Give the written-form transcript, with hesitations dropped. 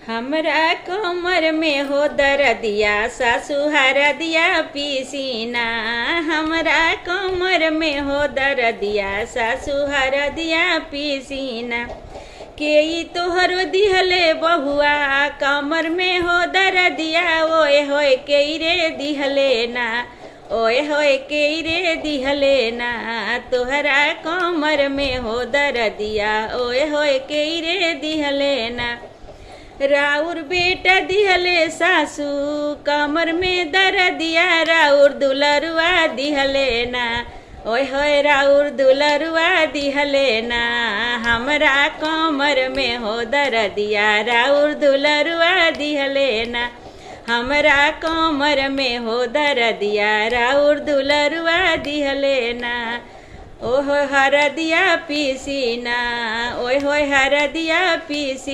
हमरा कमर में हो दर्दिया सासु हरदिया पीसीना। हमरा कमर में हो दर्दिया सासु हरदिया पीसीना। के तोहरो दिहले बहुआ कमर में हो दर्दिया। ओए होए के रे दिहले ना, ओए होए के रे दिहले ना। तोहरा कमर में हो दर्दिया, ओए होए के रे दिहले ना। राउर बेटा दिहले सासू कमर में दर्दिया। राउर दुलरुआ दिहले ना, ओए होए राउर दुलरुआ दिहले ना। हमरा कमर में हो दर्दिया, राउर दुलरुआ दिहले ना। हमरा कमर में हो दर्दिया, राउर दुलरुआ दिहले ना। ओहो हरदिया पीसीना, ओए होए हरदिया पीसी।